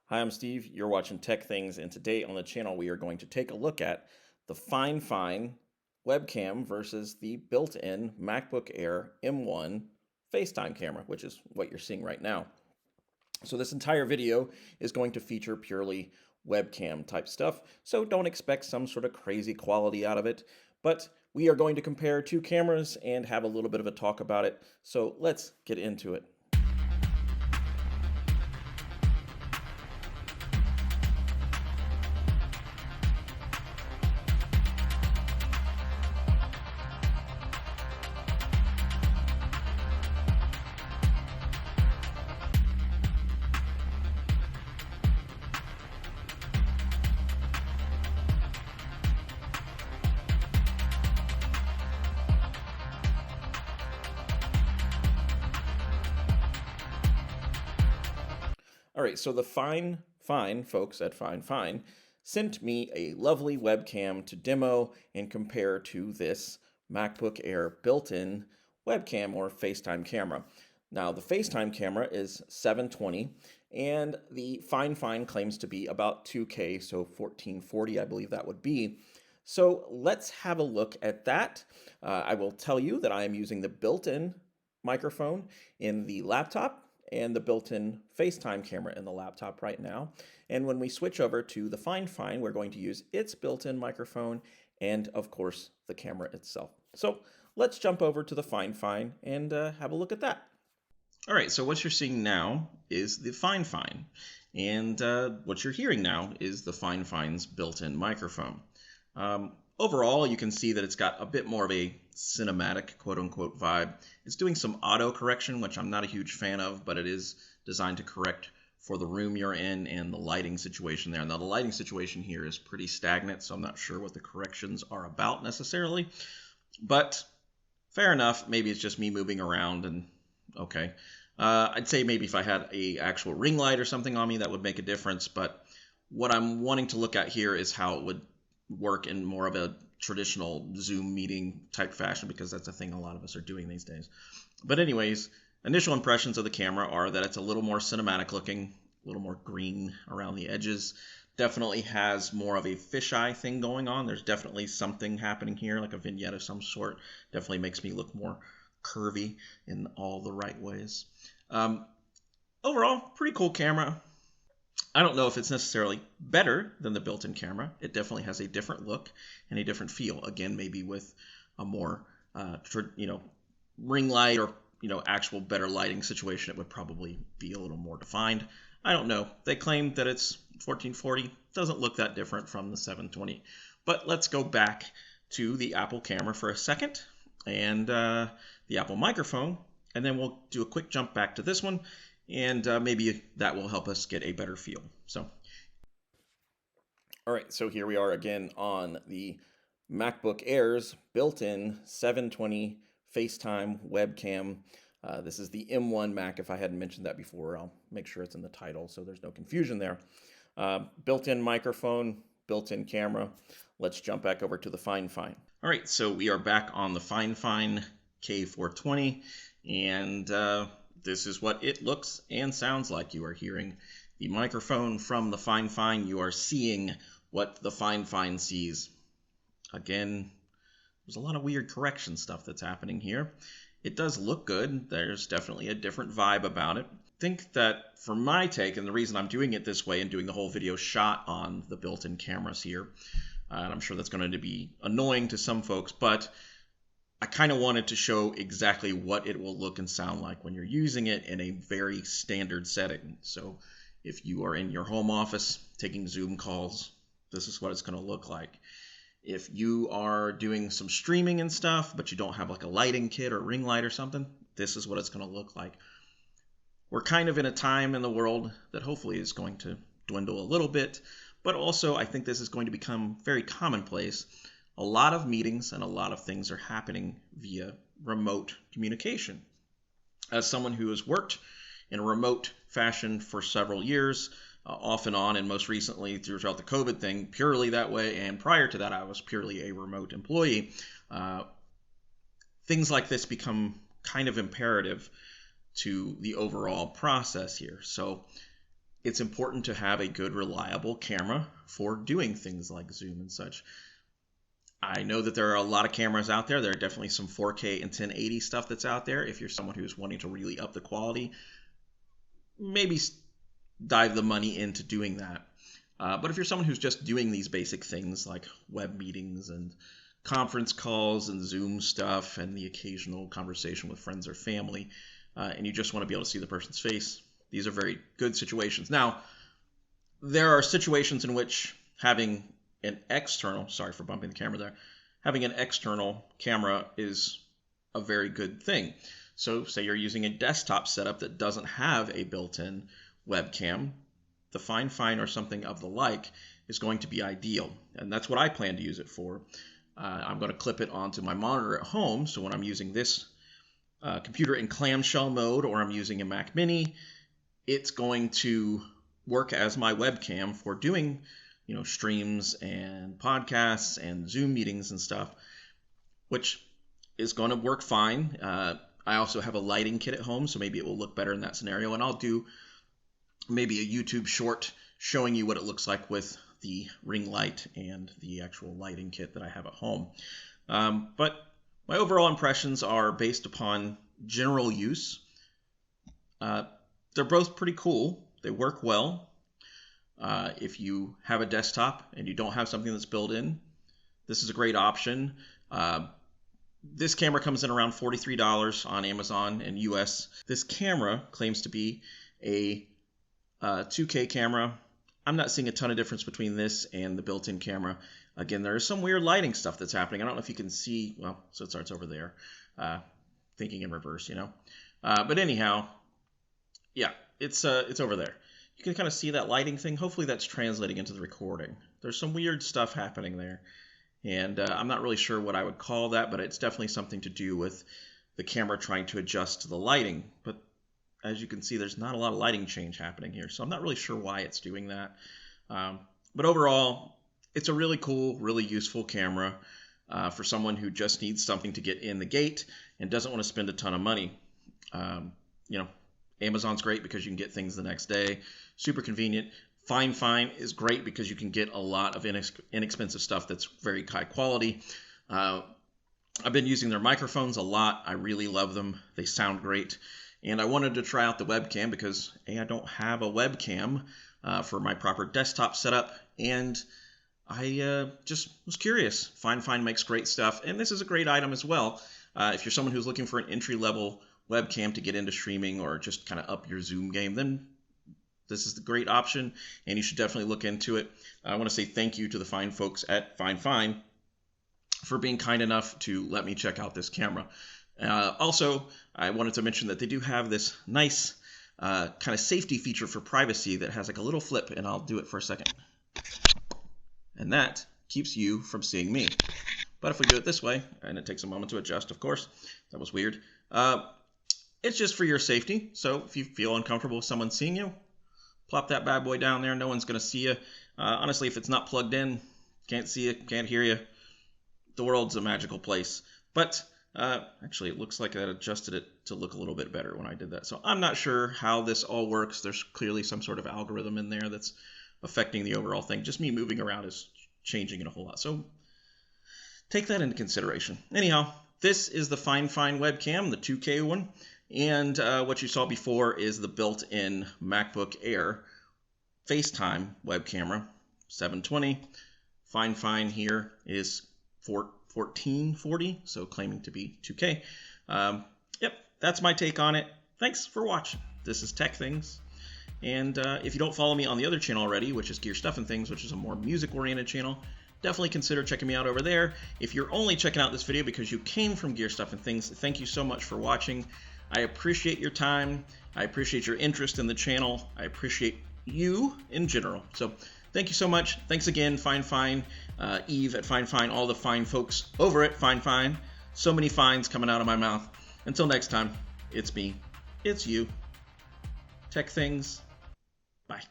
Hi, I'm Steve. You're watching Tech Things, and today on the channel we are going to take a look at the Fifine webcam versus the built-in MacBook Air M1 FaceTime camera, which is what you're seeing right now. So this entire video is going to feature purely webcam type stuff, so don't expect some sort of crazy quality out of it, but we are going to compare two cameras and have a little bit of a talk about it, so let's get into it. All right, so the Fifine folks at Fifine sent me a lovely webcam to demo and compare to this MacBook Air built-in webcam or FaceTime camera. Now, the FaceTime camera is 720, and the Fifine claims to be about 2K, so 1440, I believe that would be. So let's have a look at that. I will tell you that I am using the built-in microphone in the laptop and the built-in FaceTime camera in the laptop right now. And when we switch over to the Fifine, we're going to use its built-in microphone and, of course, the camera itself. So let's jump over to the Fifine and have a look at that. All right, so what you're seeing now is the Fifine, and what you're hearing now is the Fifine's built-in microphone. Overall, you can see that it's got a bit more of a cinematic, quote-unquote, vibe. It's doing some auto correction, which I'm not a huge fan of, but it is designed to correct for the room you're in and the lighting situation there. Now, the lighting situation here is pretty stagnant, so I'm not sure what the corrections are about necessarily. But fair enough, maybe it's just me moving around and okay. I'd say maybe if I had a actual ring light or something on me, that would make a difference. But what I'm wanting to look at here is how it would work in more of a traditional Zoom meeting type fashion, because that's a thing a lot of us are doing these days. But anyways, initial impressions of the camera are that it's a little more cinematic looking, a little more green around the edges. Definitely has more of a fisheye thing going on. There's definitely something happening here, like a vignette of some sort. Definitely makes me look more curvy in all the right ways. Overall, pretty cool camera. I don't know if it's necessarily better than the built-in camera. It definitely has a different look and a different feel. Again, maybe with a more, ring light or, actual better lighting situation, it would probably be a little more defined. I don't know. They claim that it's 1440. Doesn't look that different from the 720. But let's go back to the Apple camera for a second and the Apple microphone, and then we'll do a quick jump back to this one. And maybe that will help us get a better feel. So, all right, so here we are again on the MacBook Air's built-in 720 FaceTime webcam. This is the M1 Mac. If I hadn't mentioned that before, I'll make sure it's in the title so there's no confusion there. Built-in microphone, built-in camera. Let's jump back over to the Fifine. All right, so we are back on the Fifine k420, and this is what it looks and sounds like. You are hearing the microphone from the Fifine. You are seeing what the Fifine sees. Again, there's a lot of weird correction stuff that's happening here. It does look good. There's definitely a different vibe about it. I think that for my take, and the reason I'm doing it this way and doing the whole video shot on the built-in cameras here, and I'm sure that's going to be annoying to some folks, but I kind of wanted to show exactly what it will look and sound like when you're using it in a very standard setting. So if you are in your home office taking Zoom calls, this is what it's going to look like. If you are doing some streaming and stuff, but you don't have like a lighting kit or ring light or something, this is what it's going to look like. We're kind of in a time in the world that hopefully is going to dwindle a little bit, but also I think this is going to become very commonplace. A lot of meetings and a lot of things are happening via remote communication. As someone who has worked in a remote fashion for several years, off and on, and most recently throughout the COVID thing, purely that way, and prior to that I was purely a remote employee, things like this become kind of imperative to the overall process here. So it's important to have a good, reliable camera for doing things like Zoom and such. I know that there are a lot of cameras out there. There are definitely some 4K and 1080 stuff that's out there. If you're someone who's wanting to really up the quality, maybe dive the money into doing that. But if you're someone who's just doing these basic things like web meetings and conference calls and Zoom stuff and the occasional conversation with friends or family, and you just want to be able to see the person's face, these are very good situations. Now, there are situations in which having an external, sorry for bumping the camera there, having an external camera is a very good thing. So say you're using a desktop setup that doesn't have a built-in webcam, the Fifine or something of the like is going to be ideal. And that's what I plan to use it for. I'm going to clip it onto my monitor at home, so when I'm using this computer in clamshell mode or I'm using a Mac Mini, it's going to work as my webcam for doing streams and podcasts and Zoom meetings and stuff, which is going to work fine. I also have a lighting kit at home, so maybe it will look better in that scenario. And I'll do maybe a YouTube short showing you what it looks like with the ring light and the actual lighting kit that I have at home. But my overall impressions are based upon general use. They're both pretty cool. They work well. If you have a desktop and you don't have something that's built in, this is a great option. This camera comes in around $43 on Amazon and US. This camera claims to be a 2K camera. I'm not seeing a ton of difference between this and the built-in camera. Again, there's some weird lighting stuff that's happening. I don't know if you can see, well, so it starts over there, thinking in reverse, But anyhow, yeah, it's over there. You can kind of see that lighting thing. Hopefully that's translating into the recording. There's some weird stuff happening there. And I'm not really sure what I would call that, but it's definitely something to do with the camera trying to adjust to the lighting. But as you can see, there's not a lot of lighting change happening here. So I'm not really sure why it's doing that. But overall, it's a really cool, really useful camera for someone who just needs something to get in the gate and doesn't want to spend a ton of money. Amazon's great because you can get things the next day. Super convenient. Fifine is great because you can get a lot of inexpensive stuff that's very high quality. I've been using their microphones a lot. I really love them. They sound great. And I wanted to try out the webcam because I don't have a webcam for my proper desktop setup. And I just was curious. Fifine makes great stuff. And this is a great item as well. If you're someone who's looking for an entry-level webcam to get into streaming or just kind of up your Zoom game, then this is the great option, and you should definitely look into it. I want to say thank you to the fine folks at Fifine for being kind enough to let me check out this camera. Also, I wanted to mention that they do have this nice kind of safety feature for privacy that has like a little flip, and I'll do it for a second. And that keeps you from seeing me. But if we do it this way, and it takes a moment to adjust, of course, that was weird. It's just for your safety. So if you feel uncomfortable with someone seeing you, plop that bad boy down there. No one's going to see you. Honestly, if it's not plugged in, can't see you, can't hear you, the world's a magical place. But actually, it looks like that adjusted it to look a little bit better when I did that. So I'm not sure how this all works. There's clearly some sort of algorithm in there that's affecting the overall thing. Just me moving around is changing it a whole lot. So take that into consideration. Anyhow, this is the Fifine webcam, the 2K one. And what you saw before is the built-in MacBook Air Facetime web camera, 720. Fifine here is 1440, so claiming to be 2K. Yep, that's my take on it. Thanks for watching. This is Tech Things. And if you don't follow me on the other channel already, which is Gear Stuff and Things, which is a more music-oriented channel, definitely consider checking me out over there. If you're only checking out this video because you came from Gear Stuff and Things, thank you so much for watching. I appreciate your time. I appreciate your interest in the channel. I appreciate you in general. So thank you so much. Thanks again, Fifine, Eve at Fifine, all the fine folks over at Fifine. So many fines coming out of my mouth. Until next time, it's me, it's you. Tech Things. Bye.